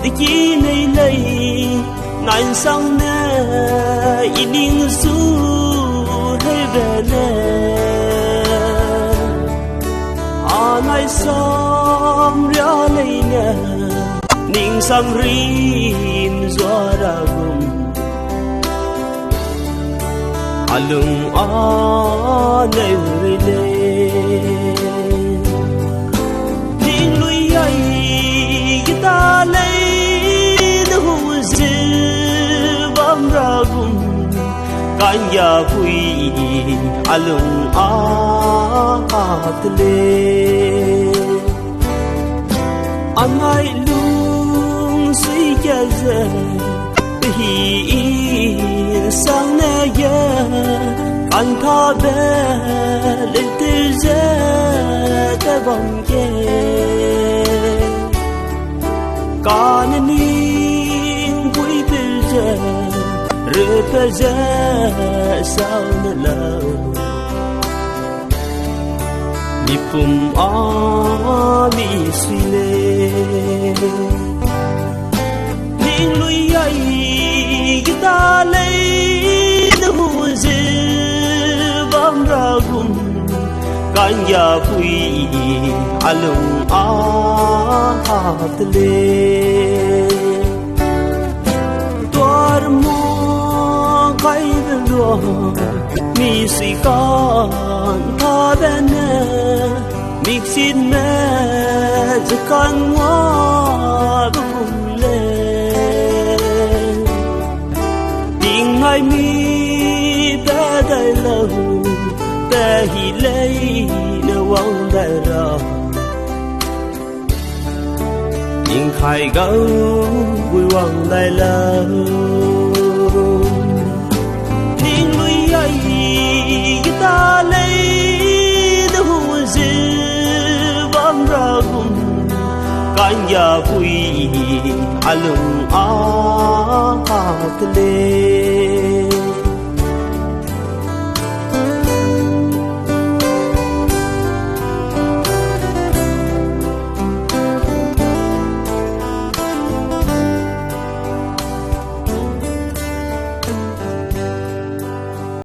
Thì chỉ này lấy ngàn sang nè ining su hay về nè ai sam ra lấy nè ning sam rin zua ra gum alung a nei rile ning lui ai kita lấy nu zil bam ra gum kanya pui alung a tle angai lung suy cha ze hi sang ne ye kan tha be le te ze te bom ke kan ni pui pe ze re pe ze sao ne la mi pum a mi sile ning lui ai kita lấy nu zil bam ra gum kanya pui alung a tle tuar mo kai lo mi si kan tha bene mixin me zakan wa bum le ding ai mi ba dai lo ba hi lei no wang dai ra ding khai gấu vui wang dai lo ding lui ai kita lấy ragum kanya pui alung a tle